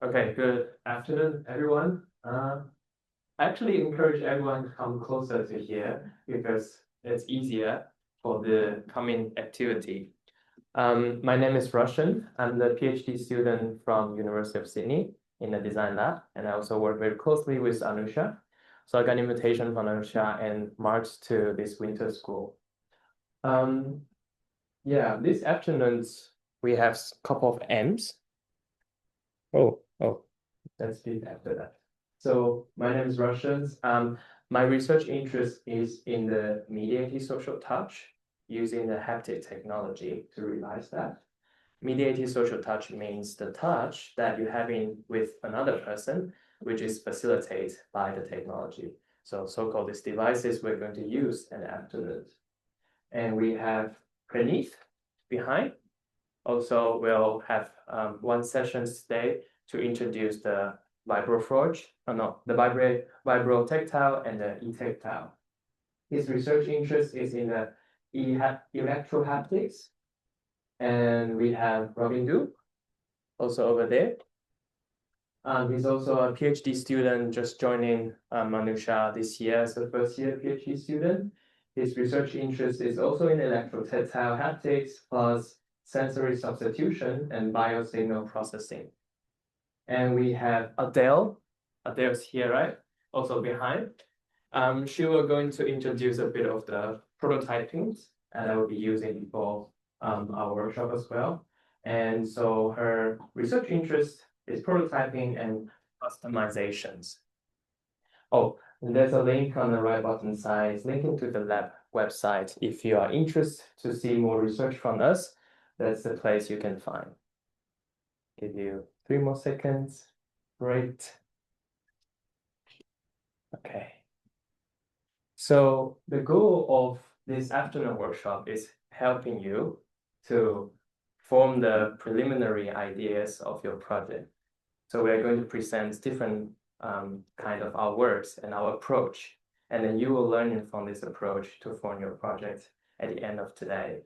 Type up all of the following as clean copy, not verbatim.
Okay, good afternoon, everyone. I actually encourage everyone to come closer to here because it's easier for the coming activity. My name is Russin. I'm the PhD student from University of Sydney in the design lab, and I also work very closely with Anusha. So I got an invitation from Anusha and marched to this winter school. Yeah, this afternoons we have a couple of M's. Oh, let's speak after that. So my name is Rushin. My research interest is in the mediated social touch using the haptic technology to realize that. Mediated social touch means the touch that you're having with another person, which is facilitated by the technology. So so-called these devices we're going to use in the afternoon. And we have Praneeth behind. Also, we'll have one session today to introduce the vibroforge, the vibro tactile and the e-tactile. His research interest is in the electro-haptics. And we have Robin Du, also over there. He's also a PhD student just joining Manusha this year as a first-year PhD student. His research interest is also in electro-tactile haptics plus sensory substitution and biosignal processing. And we have Adele. Adele's here, right? Also behind. She will going to introduce a bit of the prototypings and I will be using for our workshop as well. And so her research interest is prototyping and customizations. Oh, and there's a link on the right bottom side, linking to the lab website. If you are interested to see more research from us, that's the place you can find. Give you 3 more seconds. Great. Okay. So the goal of this afternoon workshop is helping you to form the preliminary ideas of your project. So we are going to present different kind of our works and our approach, and then you will learn from this approach to form your project at the end of today.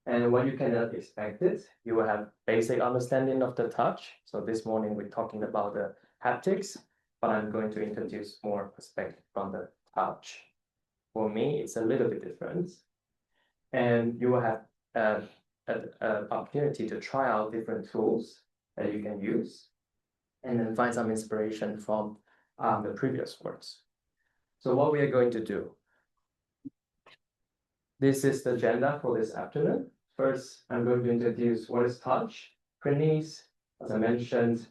And what you can expect is you will have basic understanding of the touch. So this morning we're talking about the haptics, but I'm going to introduce more perspective from the touch. For me, it's a little bit different. And you will have an opportunity to try out different tools that you can use and then find some inspiration from the previous works. So what we are going to do. This is the agenda for this afternoon. First, I'm going to introduce what is touch, Praneeth, as I mentioned,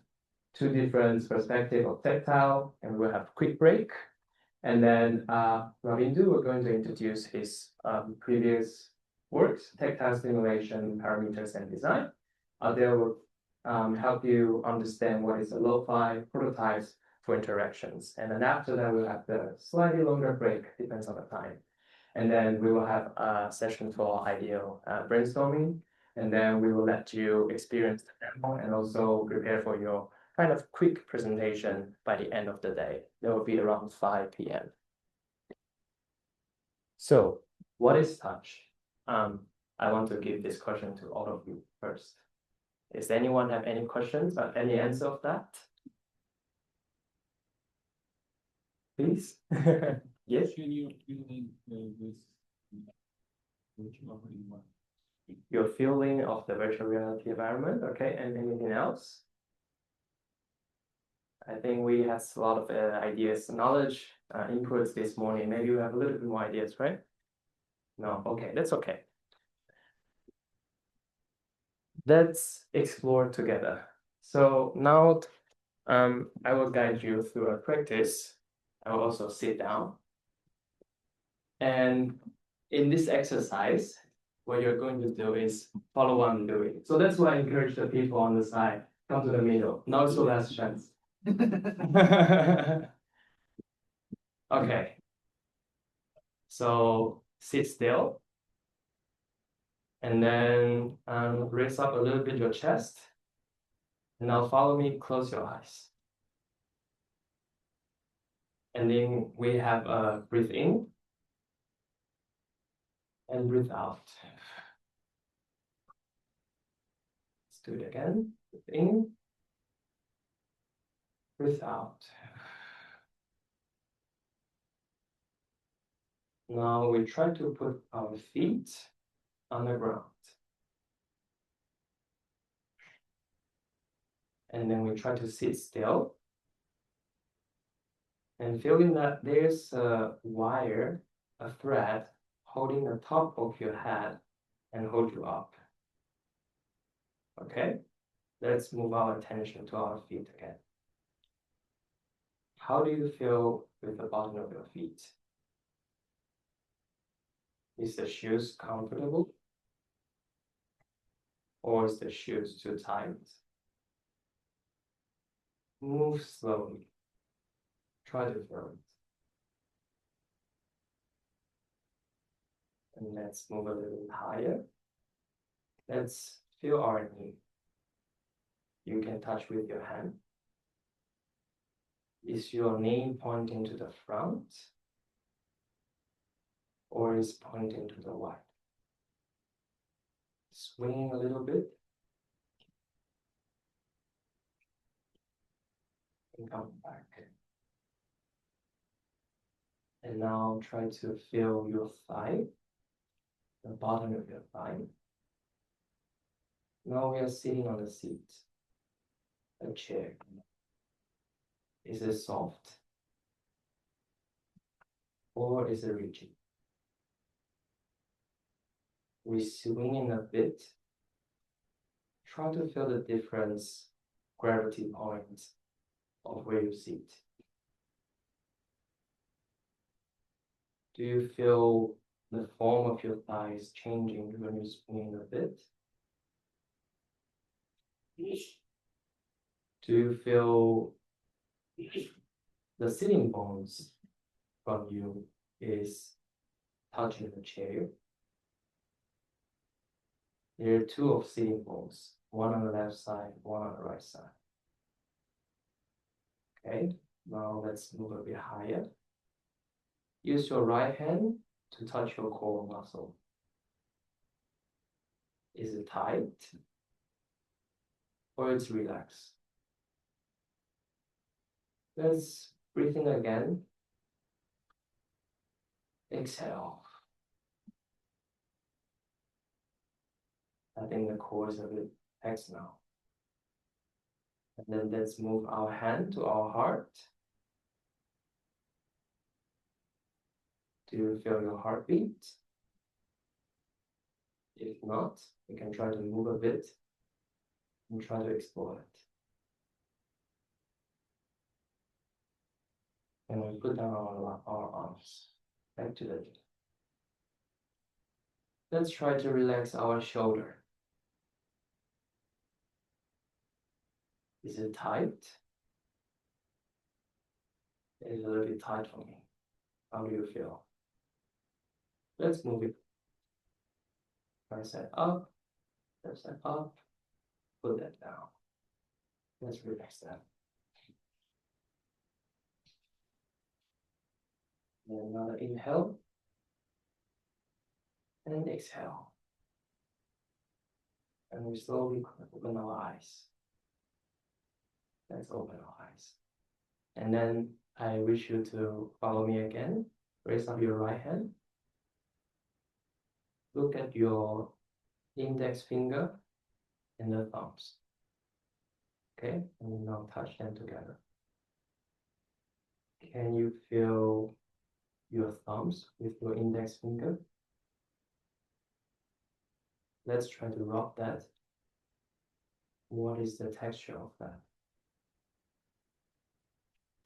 2 different perspectives of tactile, and we'll have a quick break. And then Ravindu, we're going to introduce his previous works, tactile stimulation, parameters, and design. They will help you understand what is a lo-fi prototypes for interactions. And then after that, we'll have the slightly longer break, depends on the time. And then we will have a session for ideal brainstorming. And then we will let you experience the demo and also prepare for your kind of quick presentation by the end of the day. That will be around 5 p.m. So what is touch? I want to give this question to all of you first. Does anyone have any questions or any answer of that? Please. Yes. Your feeling of the virtual reality environment, okay, and anything else? I think we have a lot of ideas, knowledge, inputs this morning. Maybe you have a little bit more ideas, right? No, okay, that's okay. Let's explore together. So now I will guide you through a practice. I will also sit down. And in this exercise, what you're going to do is follow what I'm doing. So that's why I encourage the people on the side, come to the middle. Now it's your last chance. Okay. So sit still. And then raise up a little bit your chest. And now follow me, close your eyes. And then we have a breathe in and breathe out. Let's do it again. Breathe in Breathe out. Now we try to put our feet on the ground. And then we try to sit still. And feeling that there's a wire, a thread, holding the top of your head and hold you up. Okay? Let's move our attention to our feet again. How do you feel with the bottom of your feet? Is the shoes comfortable? Or is the shoes too tight? Move slowly. Try to feel it. And let's move a little higher. Let's feel our knee. You can touch with your hand. Is your knee pointing to the front? Or is pointing to the right? Swinging a little bit. And come back. And now try to feel your thigh, the bottom of your thigh. Now we are sitting on the seat, a chair. Is it soft? Or is it rigid? We swing in a bit. Try to feel the difference, gravity points of where you sit. Do you feel the form of your thighs changing when you swing a bit? Do you feel the sitting bones from you is touching the chair? There are two of sitting bones, one on the left side, one on the right side. Okay, now let's move a bit higher. Use your right hand to touch your core muscle. Is it tight? Or it's relaxed? Let's breathe in again. Exhale. I think the core is a bit tense now. And then let's move our hand to our heart. Do you feel your heartbeat? If not, we can try to move a bit and try to explore it. And we put down our arms back to the knee. Let's try to relax our shoulder. Is it tight? It's a little bit tight for me. How do you feel? Let's move it. Right side up, left side up, put that down. Let's relax that. And another inhale. And exhale. And we slowly open our eyes. Let's open our eyes. And then I wish you to follow me again. Raise up your right hand. Look at your index finger and the thumbs. Okay, and now touch them together. Can you feel your thumbs with your index finger? Let's try to rub that. What is the texture of that?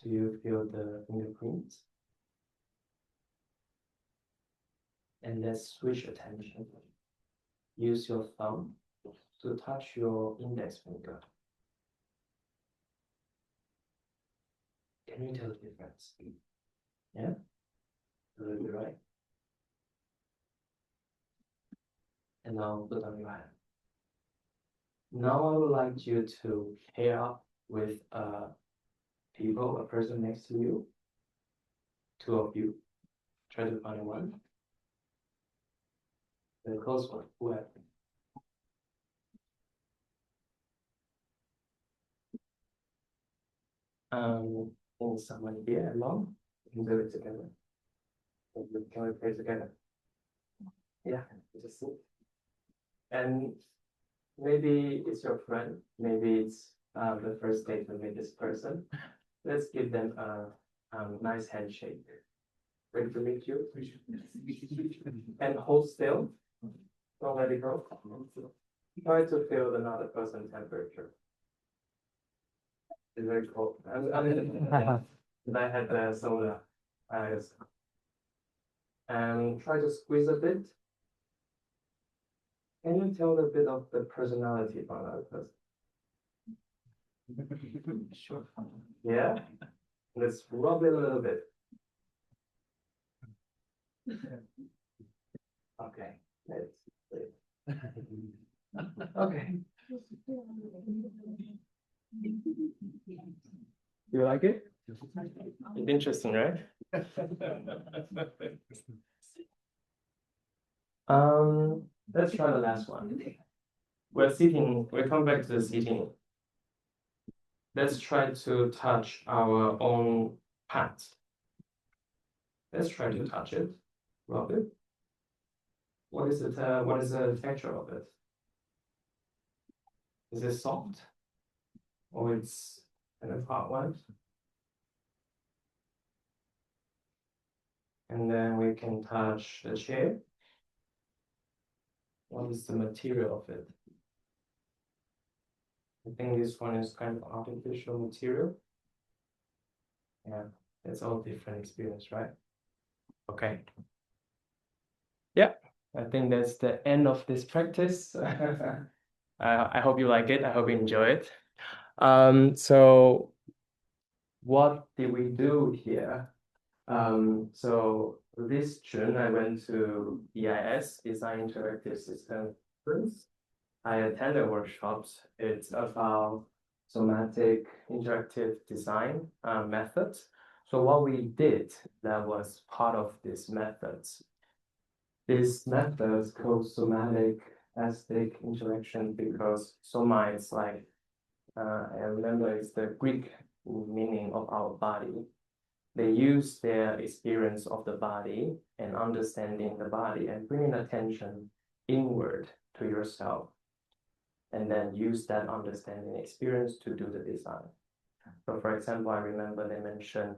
Do you feel the fingerprints? And let's switch attention. Use your thumb to touch your index finger. Can you tell the difference? Yeah? A little bit, right? And now put on your hand. Now I would like you to pair up with a person next to you. Two of you. Try to find one. The close one, whoever. In someone here along, we can do it together. Can we play together? Yeah, just sit. And maybe it's your friend, maybe it's the first date with this person. Let's give them a nice handshake. Ready to meet you? And hold still. Don't let it go. Try to feel another person's temperature. It's very cold. I had the soda. And try to squeeze a bit. Can you tell a bit of the personality from another person? Sure. Yeah? Let's rub it a little bit. Okay. Let's wait. Okay. You like it? It's interesting, right? Let's try the last one. We're sitting, we come back to the sitting. Let's try to touch our own hat. Let's try to touch it, rub it. What is it? What is the texture of it? Is it soft? Or it's kind of hard one? And then we can touch the chair. What is the material of it? I think this one is kind of artificial material. Yeah, it's all different experience, right? Okay. Yeah, I think that's the end of this practice. I hope you like it. I hope you enjoy it. So what did we do here? So this June, I went to EIS, Design Interactive System Conference. I attended workshops. It's about somatic interactive design methods. So what we did that was part of this methods. This method is called somatic aesthetic interaction because soma is like, I remember it's the Greek meaning of our body. They use their experience of the body and understanding the body and bringing attention inward to yourself, and then use that understanding experience to do the design. So for example, I remember they mentioned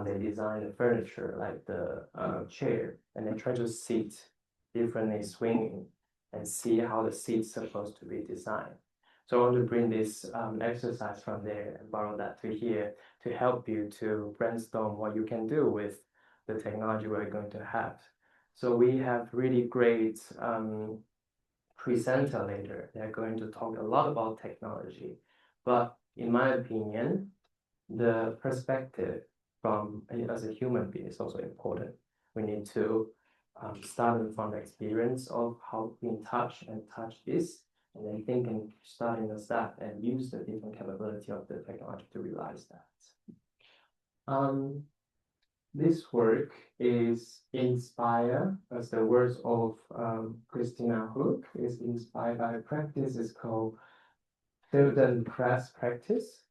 they designed the furniture like the chair, and they try to sit differently swinging and see how the seat's supposed to be designed. So I want to bring this exercise from there and borrow that to here to help you to brainstorm what you can do with the technology we're going to have. So we have really great presenter later. They're going to talk a lot about technology. But in my opinion, the perspective from as a human being is also important. We need to start from the experience of how being touch and touch is, and then think and starting the step and use the different capability of the technology to realize that. This work is inspired, as the words of Christina Hook, is inspired by a practice. It's called field and press practice.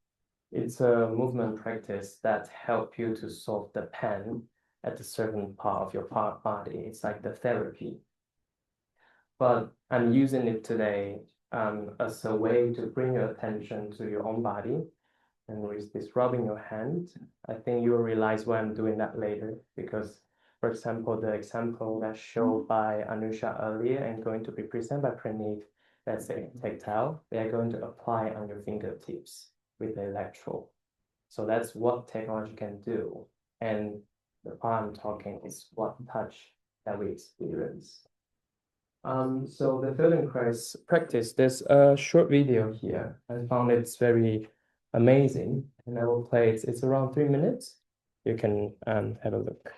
It's a movement practice that helps you to solve the pain at a certain part of your body. It's like the therapy. But I'm using it today as a way to bring your attention to your own body. And with this rubbing your hand, I think you will realize why I'm doing that later. Because, for example, the example that's shown by Anusha earlier and going to be presented by Praneeth, that's a tactile, they are going to apply on your fingertips with the electrode. So that's what technology can do. And the part I'm talking is what touch that we experience. So the field and practice, there's a short video here. I found it's very amazing, and I will play it. It's around 3 minutes. You can have a look.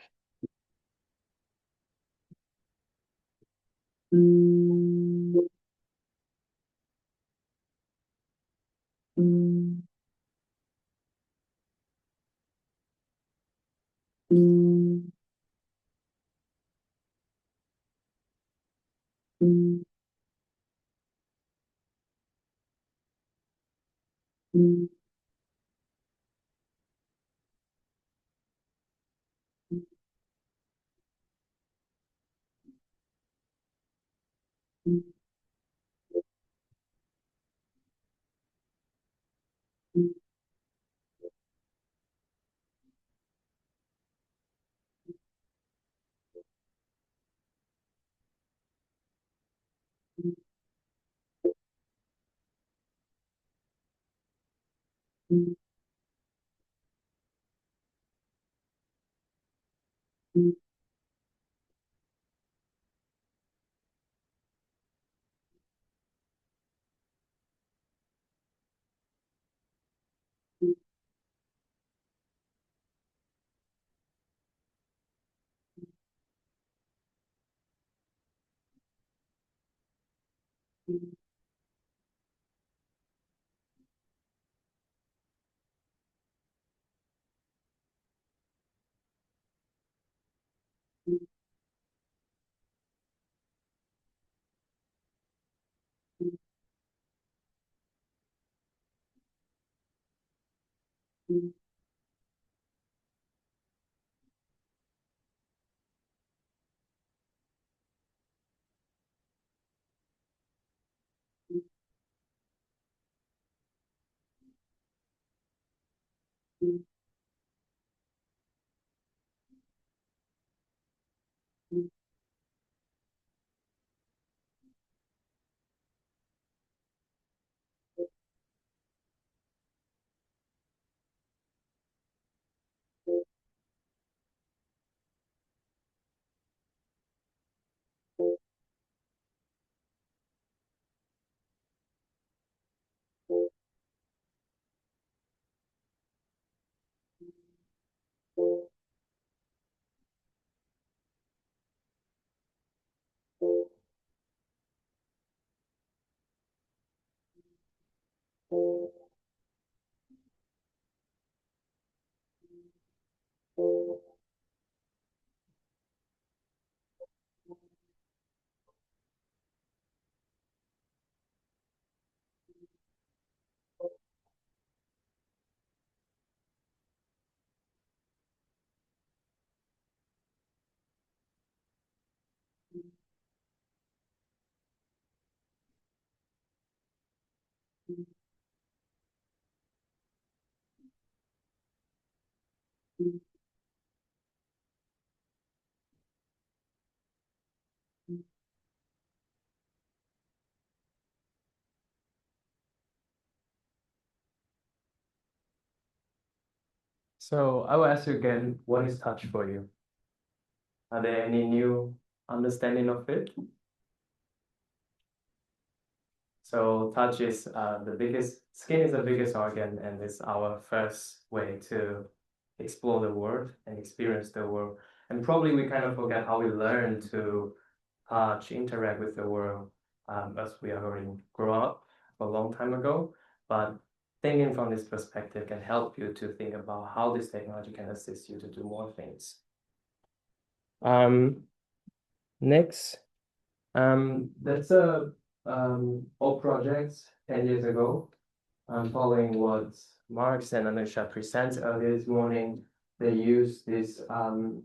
So I will ask you again, what is touch for you? Are there any new understanding of it? So touch is skin is the biggest organ, and it's our first way to explore the world and experience the world. And probably we kind of forget how we learn to touch, interact with the world, as we are already grow up a long time ago. But thinking from this perspective can help you to think about how this technology can assist you to do more things. Next, that's a old project 10 years ago. Following what Marx and Anusha presented earlier this morning, they used this tongue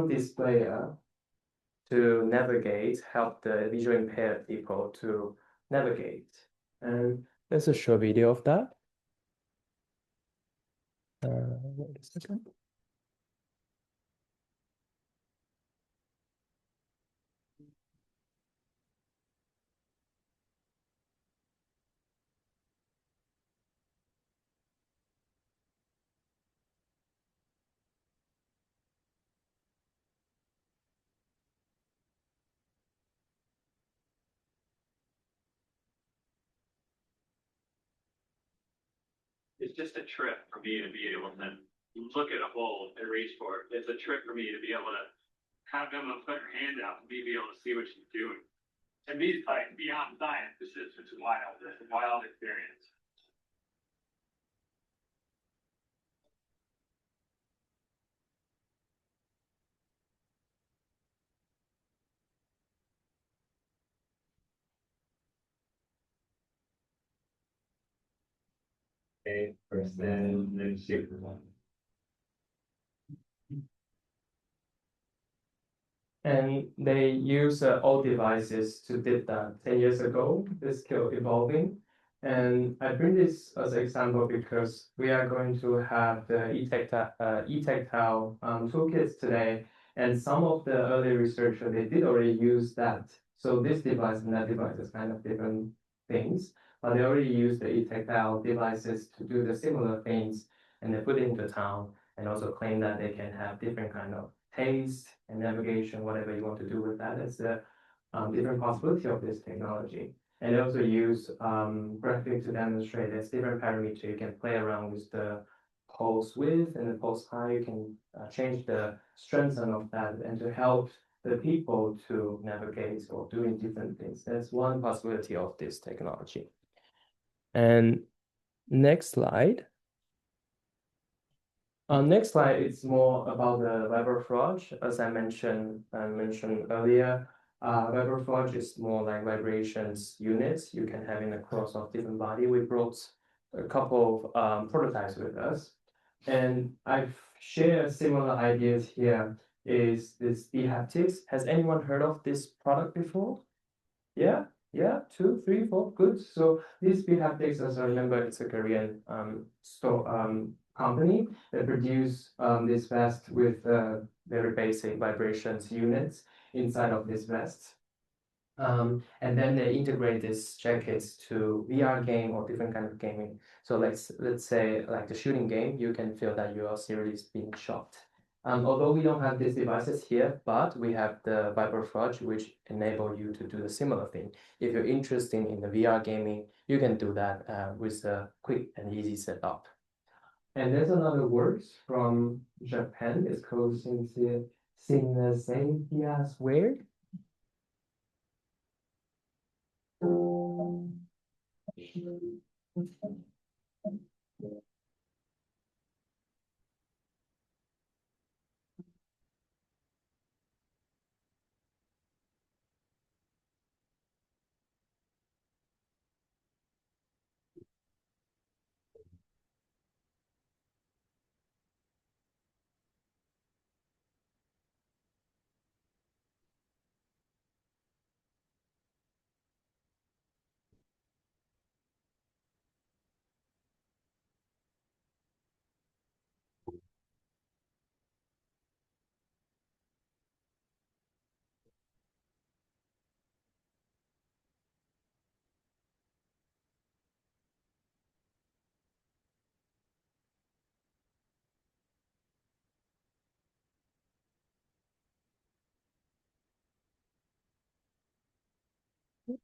displayer to navigate, help the visually impaired people to navigate. And there's a short video of that. Wait a second. It's just a trip for me to be able to look at a bowl and reach for it. It's a trip for me to be able to have them put your hand out and me be able to see what she's doing. To me, it's like beyond science. It's wild. It's a wild experience. Okay, first then super one. And they use old devices to did that 10 years ago. It's still evolving. And I bring this as an example because we are going to have the e-tactile toolkits today. And some of the early researchers, they did already use that. So this device and that device is kind of different things, but they already use the e-tactile devices to do the similar things, and they put it into town and also claim that they can have different kind of taste and navigation, whatever you want to do with that. It's the different possibility of this technology. And they also use graphics to demonstrate there's different parameters. You can play around with the pulse width and the pulse height. You can change the strength of that and to help the people to navigate or doing different things. That's one possibility of this technology. And next slide. Next slide is more about the vibroflage. As I mentioned earlier, vibroflage is more like vibrations units you can have in across of different body. We brought a couple of prototypes with us, and I've shared similar ideas here. Is this the Haptics? Has anyone heard of this product before? Yeah, 2, 3, 4, good. So this Haptics, as I remember, it's a Korean company that produce this vest with very basic vibrations units inside of this vest. And then they integrate these jackets to VR game or different kind of gaming. So let's say like the shooting game, you can feel that you are seriously being shot. Although we don't have these devices here, but we have the vibroflage, which enable you to do the similar thing. If you're interested in the VR gaming, you can do that with a quick and easy setup. And there's another word from Japan. It's called synesthesia squared.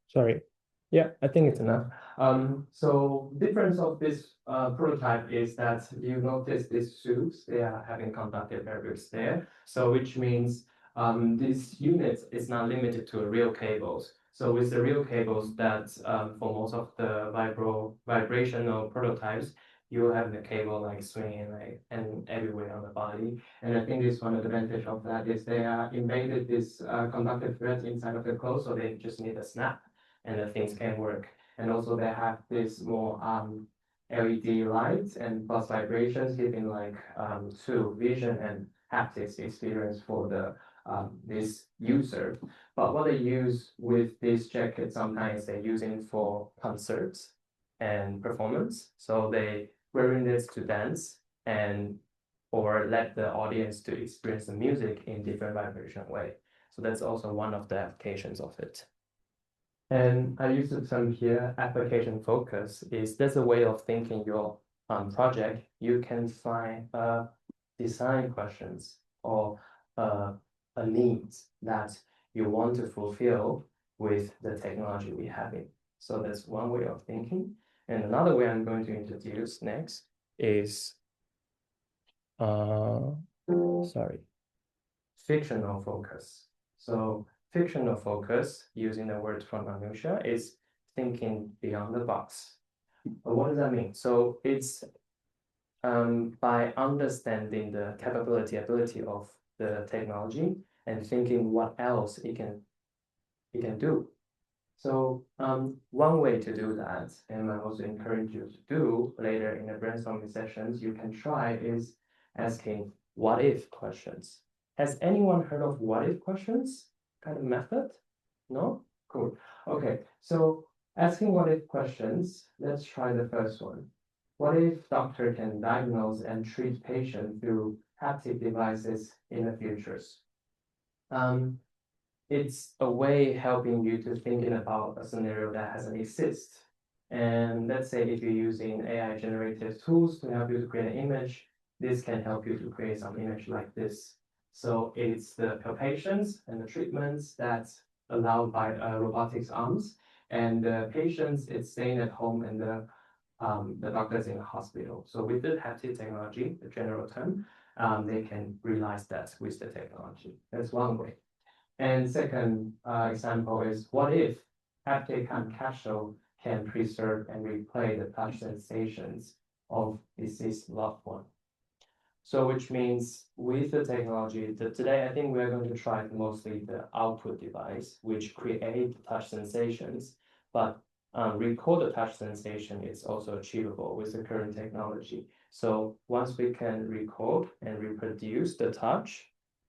Sorry. Yeah, I think it's enough. So difference of this prototype is that you notice these suits, they are having conductive fabrics there. So which means these units is not limited to real cables. So with the real cables that for most of the vibrational prototypes, you have the cable like swinging like and everywhere on the body. And I think this one advantage of that is they are embedded this conductive thread inside of the clothes, so they just need a snap and the things can work. And also they have this more LED lights and plus vibrations giving like to vision and haptics experience for the this user. But what they use with this jacket, sometimes they're using for concerts and performance. So they wearing this to dance and or let the audience to experience the music in different vibration way. So that's also one of the applications of it. And I use the term here, application focus, is that's a way of thinking your project. You can find design questions or a needs that you want to fulfill with the technology we have in. So that's one way of thinking. And another way I'm going to introduce next is, fictional focus. So fictional focus, using the word from Anusha, is thinking beyond the box. What does that mean? So it's by understanding the ability of the technology and thinking what else it can do. So one way to do that, and I also encourage you to do later in the brainstorming sessions, you can try is asking what if questions. Has anyone heard of what if questions kind of method? No? Cool. Okay, so asking what if questions, let's try the first one. What if doctor can diagnose and treat patient through haptic devices in the futures? It's a way helping you to thinking about a scenario that hasn't exist. And let's say if you're using AI generative tools to help you to create an image, this can help you to create some image like this. So it's the palpations and the treatments that's allowed by robotics arms, and the patients it's staying at home and the doctors in the hospital. So with the haptic technology, the general term, they can realize that with the technology. That's one way. And second example is, what if haptic time capsule can preserve and replay the touch sensations of deceased loved one? So which means with the technology, today I think we're going to try mostly the output device, which create touch sensations, but record the touch sensation is also achievable with the current technology. So once we can record and reproduce the touch,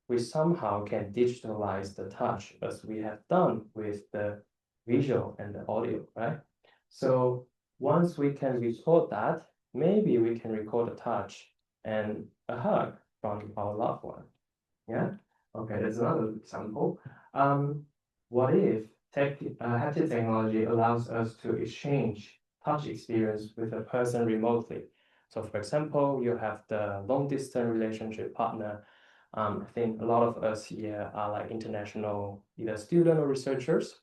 we somehow can digitalize the touch as we have done with the visual and the audio, right? So once we can record that, maybe we can record a touch and a hug from our loved one. Yeah. Okay, that's another example. What if haptic technology allows us to exchange touch experience with a person remotely? So, for example, you have the long distance relationship partner. I think a lot of us here are like international, either student or researchers.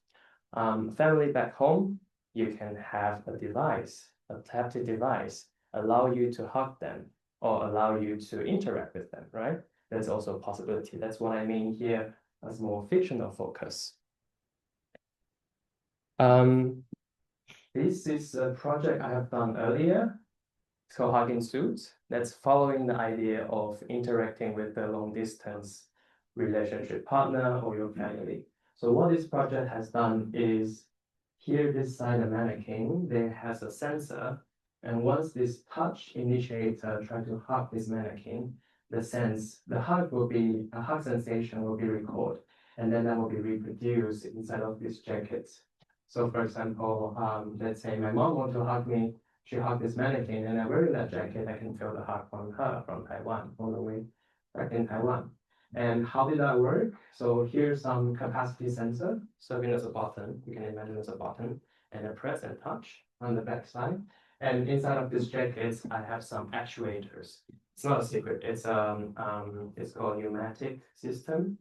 Family back home, you can have a device, a haptic device, allow you to hug them or allow you to interact with them, right? That's also a possibility. That's what I mean here as more fictional focus. This is a project I have done earlier. It's called Hugging Suits. That's following the idea of interacting with the long distance relationship partner or your family. So what this project has done is, here beside the mannequin, there has a sensor. And once this touch initiator try to hug this mannequin, the hug sensation will be recorded, and then that will be reproduced inside of this jacket. So for example, let's say my mom wants to hug me, she hugged this mannequin, and I wear that jacket, I can feel the hug from her from Taiwan, all the way back in Taiwan. And how did that work? So here's some capacity sensor serving as a button. You can imagine as a button, and a press and touch on the back side. And inside of this jacket, I have some actuators. It's not a secret. It's called pneumatic system.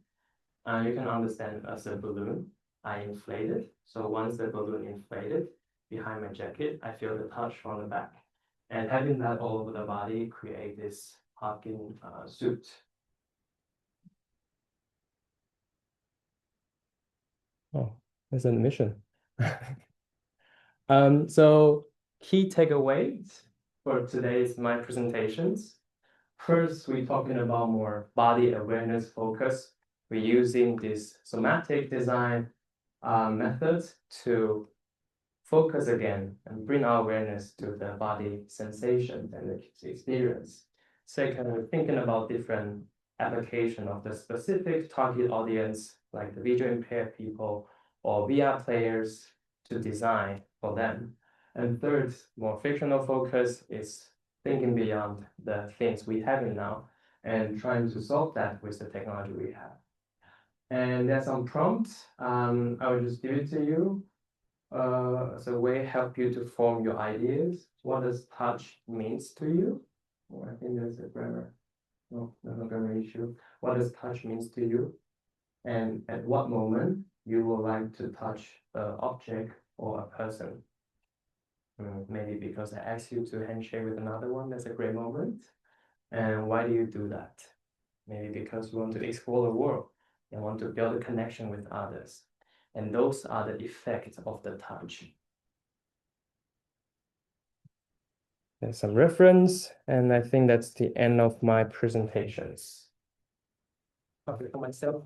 You can understand as a balloon. I inflate it. So once the balloon inflated behind my jacket, I feel the touch from the back. And having that all over the body create this hugging suit. Oh, there's an emission. So key takeaways for today's my presentations. First, we're talking about more body awareness focus. We're using this somatic design methods to focus again and bring our awareness to the body sensations and the experience. Second, we're thinking about different application of the specific target audience, like the visually impaired people or VR players, to design for them. And third, more fictional focus is thinking beyond the things we have now and trying to solve that with the technology we have. And there's some prompts. I will just give it to you. So way help you to form your ideas. What does touch means to you? Oh, I think there's a grammar. No, there's no grammar issue. What does touch means to you? And at what moment you would like to touch an object or a person? Maybe because I asked you to handshake with another one, that's a great moment. And why do you do that? Maybe because you want to explore the world and want to build a connection with others. And those are the effects of the touch. There's some reference, and I think that's the end of my presentations. For myself.